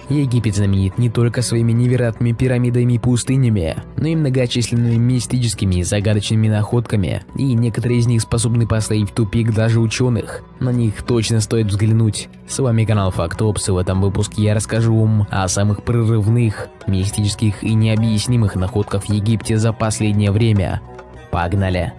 Египет знаменит не только своими невероятными пирамидами и пустынями, но и многочисленными мистическими и загадочными находками, и некоторые из них способны поставить в тупик даже ученых. На них точно стоит взглянуть. С вами канал Фактопс, и в этом выпуске я расскажу вам о самых прорывных, мистических и необъяснимых находках в Египте за последнее время. Погнали!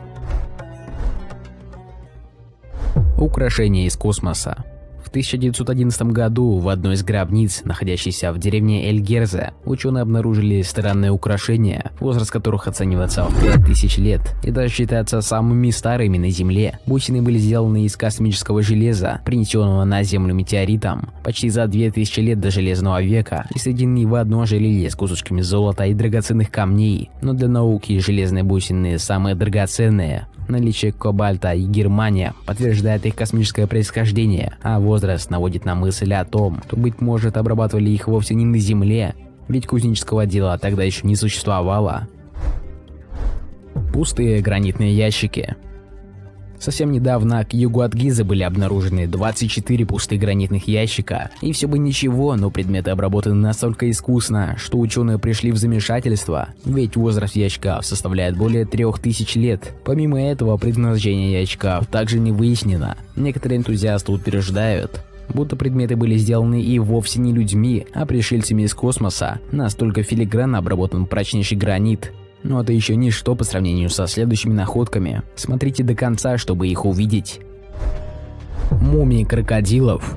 Украшения из космоса. В 1911 году в одной из гробниц, находящейся в деревне Эль-Герзе, ученые обнаружили странные украшения, возраст которых оценивается в 5000 лет и даже считаются самыми старыми на Земле. Бусины были сделаны из космического железа, принесенного на Землю метеоритом, почти за 2000 лет до Железного века, и соединены в одно ожерелье с кусочками золота и драгоценных камней. Но для науки железные бусины самые драгоценные. Наличие кобальта и германия подтверждает их космическое происхождение, а возраст наводит на мысль о том, что, быть может, обрабатывали их вовсе не на Земле, ведь кузнечного дела тогда еще не существовало. Пустые гранитные ящики. Совсем недавно к югу от Гизы были обнаружены 24 пустых гранитных ящика, и все бы ничего, но предметы обработаны настолько искусно, что ученые пришли в замешательство, ведь возраст ящиков составляет более 3000 лет. Помимо этого, предназначение ящиков также не выяснено. Некоторые энтузиасты утверждают, будто предметы были сделаны и вовсе не людьми, а пришельцами из космоса, настолько филигранно обработан прочнейший гранит. Но это еще ничто по сравнению со следующими находками. Смотрите до конца, чтобы их увидеть. Мумии крокодилов.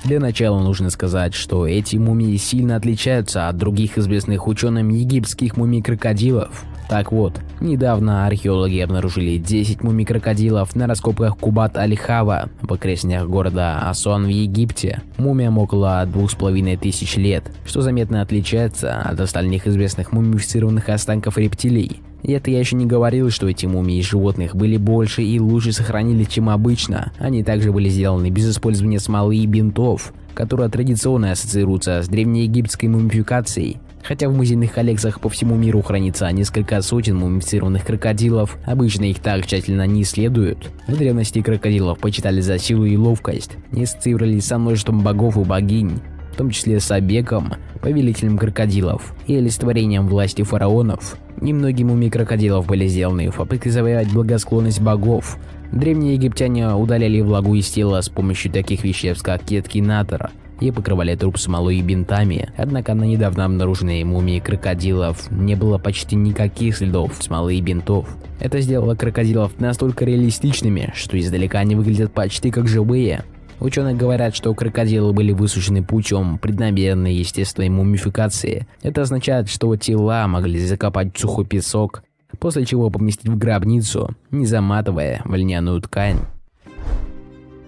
Для начала нужно сказать, что эти мумии сильно отличаются от других известных ученым египетских мумий крокодилов. Так вот, недавно археологи обнаружили 10 мумий крокодилов на раскопках Кубат-аль-Хава в окрестностях города Асуан в Египте. Мумиям около 2500 лет, что заметно отличается от остальных известных мумифицированных останков рептилий. И это я еще не говорил, что эти мумии животных были больше и лучше сохранились, чем обычно. Они также были сделаны без использования смолы и бинтов, которые традиционно ассоциируются с древнеегипетской мумификацией. Хотя в музейных коллекциях по всему миру хранится несколько сотен мумифицированных крокодилов, обычно их так тщательно не исследуют. В древности крокодилов почитали за силу и ловкость, не ассоциировались со множеством богов и богинь, в том числе с Абеком, повелителем крокодилов, и олицетворением власти фараонов. Немногие мумии крокодилов были сделаны в попытке завоевать благосклонность богов. Древние египтяне удаляли влагу из тела с помощью таких веществ, как кетки натора, и покрывали труп смолой и бинтами. Однако на недавно обнаруженной мумии крокодилов не было почти никаких следов смолы и бинтов. Это сделало крокодилов настолько реалистичными, что издалека они выглядят почти как живые. Ученые говорят, что крокодилы были высушены путем преднамеренной естественной мумификации. Это означает, что тела могли закопать в сухой песок, после чего поместить в гробницу, не заматывая в льняную ткань.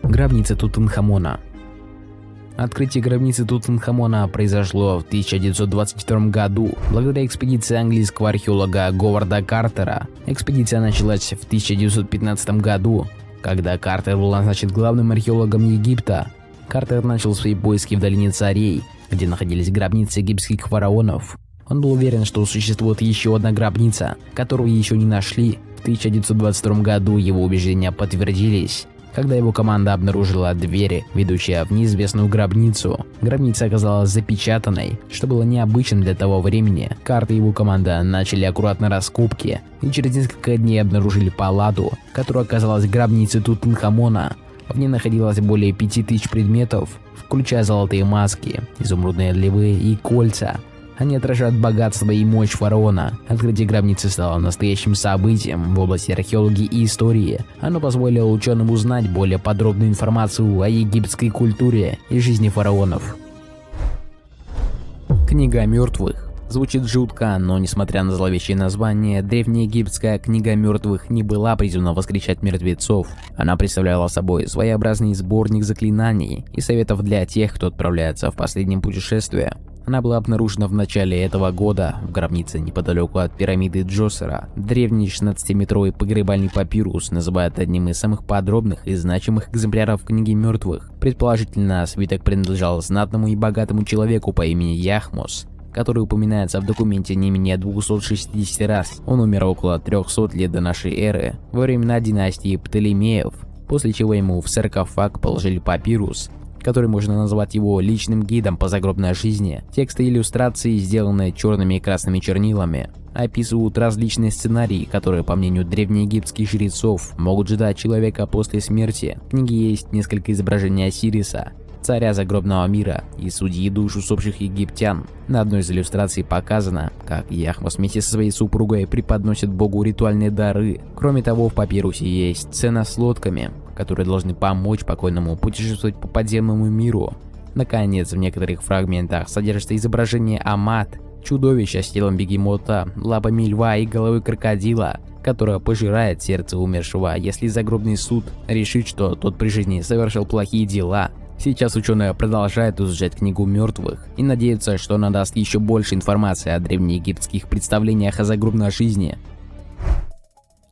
Гробница Тутанхамона. Открытие гробницы Тутанхамона произошло в 1922 году благодаря экспедиции английского археолога Говарда Картера. Экспедиция началась в 1915 году, когда Картер был назначен главным археологом Египта. Картер начал свои поиски в долине царей, где находились гробницы египетских фараонов. Он был уверен, что существует еще одна гробница, которую еще не нашли. В 1922 году его убеждения подтвердились, когда его команда обнаружила двери, ведущие в неизвестную гробницу. Гробница оказалась запечатанной, что было необычно для того времени. Картер и его команда начали аккуратно раскопки и через несколько дней обнаружили палату, которая оказалась гробницей Тутанхамона. В ней находилось более 5000 предметов, включая золотые маски, изумрудные львы и кольца. Они отражают богатство и мощь фараона. Открытие гробницы стало настоящим событием в области археологии и истории. Оно позволило ученым узнать более подробную информацию о египетской культуре и жизни фараонов. Книга мертвых. Звучит жутко, но несмотря на зловещее название, древнеегипетская книга мертвых не была призвана воскрешать мертвецов. Она представляла собой своеобразный сборник заклинаний и советов для тех, кто отправляется в последнее путешествие. Она была обнаружена в начале этого года в гробнице неподалеку от пирамиды Джосера. Древний 16-метровый погребальный папирус называют одним из самых подробных и значимых экземпляров книги мертвых. Предположительно, свиток принадлежал знатному и богатому человеку по имени Яхмос, который упоминается в документе не менее 260 раз. Он умер около 300 лет до нашей эры, во времена династии Птолемеев, после чего ему в саркофаг положили папирус, который можно назвать его личным гидом по загробной жизни. Тексты и иллюстрации, сделанные черными и красными чернилами, описывают различные сценарии, которые, по мнению древнеегипетских жрецов, могут ждать человека после смерти. В книге есть несколько изображений Осириса, царя загробного мира и судьи душ усопших египтян. На одной из иллюстраций показано, как Яхмос вместе со своей супругой преподносит богу ритуальные дары. Кроме того, в папирусе есть сцена с лодками, которые должны помочь покойному путешествовать по подземному миру. Наконец, в некоторых фрагментах содержится изображение Амат, чудовища с телом бегемота, лапами льва и головой крокодила, которая пожирает сердце умершего, если загробный суд решит, что тот при жизни совершил плохие дела. Сейчас ученые продолжают изучать книгу мертвых и надеются, что она даст еще больше информации о древнеегипетских представлениях о загробной жизни.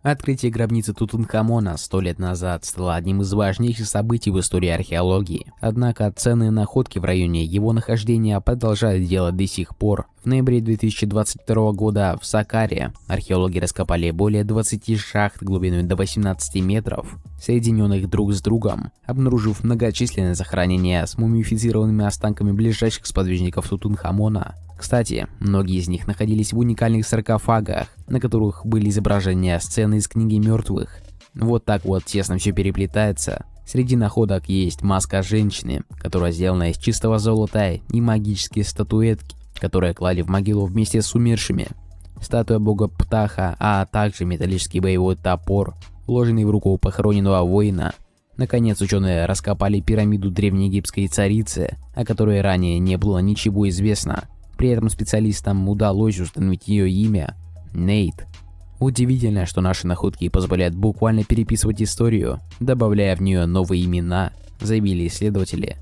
Открытие гробницы Тутанхамона 100 лет назад стало одним из важнейших событий в истории археологии. Однако ценные находки в районе его нахождения продолжают делать до сих пор. В ноябре 2022 года в Саккаре археологи раскопали более 20 шахт глубиной до 18 метров, соединенных друг с другом, обнаружив многочисленные захоронения с мумифицированными останками ближайших сподвижников Тутанхамона. Кстати, многие из них находились в уникальных саркофагах, на которых были изображения сцены из книги мертвых. Вот так вот тесно все переплетается. Среди находок есть маска женщины, которая сделана из чистого золота, и магические статуэтки, которые клали в могилу вместе с умершими. Статуя бога Птаха, а также металлический боевой топор, вложенный в руку похороненного воина. Наконец, ученые раскопали пирамиду древнеегипетской царицы, о которой ранее не было ничего известно. При этом специалистам удалось установить ее имя – Нейт. Удивительно, что наши находки позволяют буквально переписывать историю, добавляя в нее новые имена, заявили исследователи.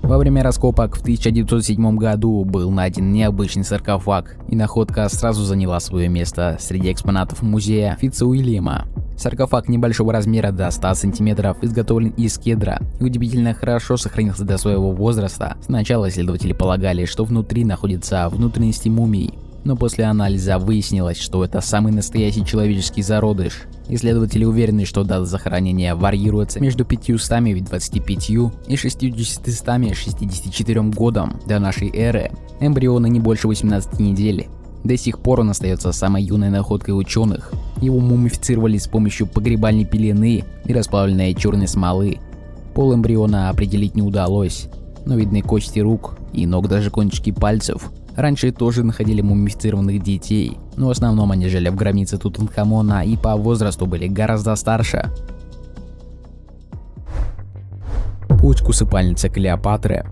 Во время раскопок в 1907 году был найден необычный саркофаг, и находка сразу заняла свое место среди экспонатов музея Фицуильяма. Саркофаг небольшого размера до 100 сантиметров, изготовлен из кедра и удивительно хорошо сохранился до своего возраста. Сначала исследователи полагали, что внутри находятся внутренности мумий, но после анализа выяснилось, что это самый настоящий человеческий зародыш. Исследователи уверены, что дата захоронения варьируется между 525 и 664 годом до нашей эры. Эмбрионы не больше 18 недель. До сих пор он остается самой юной находкой ученых. Его мумифицировали с помощью погребальной пелены и расплавленной черной смолы. Пол эмбриона определить не удалось, но видны кости рук и ног, даже кончики пальцев. Раньше тоже находили мумифицированных детей, но в основном они жили в гробнице Тутанхамона и по возрасту были гораздо старше. Путь к усыпальнице Клеопатры.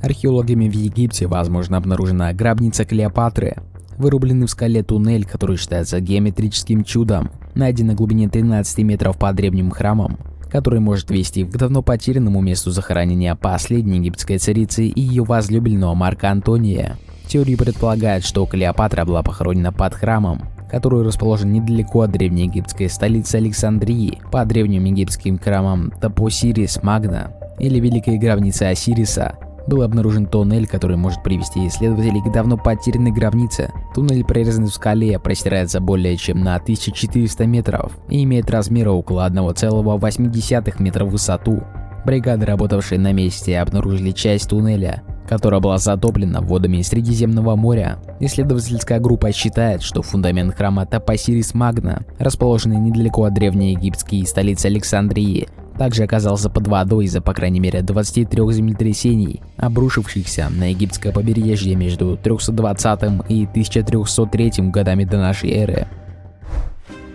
Археологами в Египте, возможно, обнаружена гробница Клеопатры. Вырубленный в скале туннель, который считается геометрическим чудом, найден на глубине 13 метров под древним храмом, который может вести к давно потерянному месту захоронения последней египетской царицы и ее возлюбленного Марка Антония. Теории предполагают, что Клеопатра была похоронена под храмом, который расположен недалеко от древнеегипетской столицы Александрии, по древним египетским храмам Топосирис Магна или Великой гробнице Осириса. Был обнаружен туннель, который может привести исследователей к давно потерянной гробнице. Туннель, прорезанный в скале, простирается более чем на 1400 метров и имеет размеры около 1,8 метра в высоту. Бригады, работавшие на месте, обнаружили часть туннеля, которая была затоплена водами Средиземного моря. Исследовательская группа считает, что фундамент храма Топосирис Магна, расположенный недалеко от древнеегипетской столицы Александрии, также оказался под водой из-за, по крайней мере, 23 землетрясений, обрушившихся на египетское побережье между 320 и 1303 годами до нашей эры.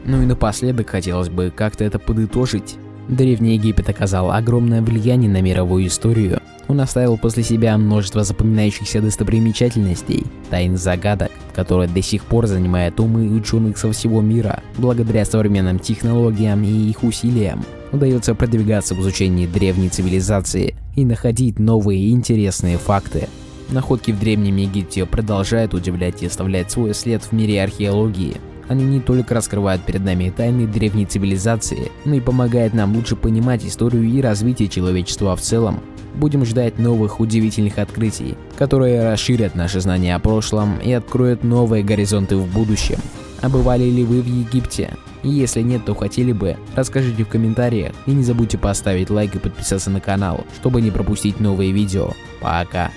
Ну и напоследок хотелось бы как-то это подытожить. Древний Египет оказал огромное влияние на мировую историю. Он оставил после себя множество запоминающихся достопримечательностей, тайных загадок, которые до сих пор занимают умы ученых со всего мира. Благодаря современным технологиям и их усилиям удается продвигаться в изучении древней цивилизации и находить новые интересные факты. Находки в Древнем Египте продолжают удивлять и оставлять свой след в мире археологии. Они не только раскрывают перед нами тайны древней цивилизации, но и помогают нам лучше понимать историю и развитие человечества в целом. Будем ждать новых удивительных открытий, которые расширят наши знания о прошлом и откроют новые горизонты в будущем. А бывали ли вы в Египте? И если нет, то хотели бы, расскажите в комментариях. И не забудьте поставить лайк и подписаться на канал, чтобы не пропустить новые видео. Пока.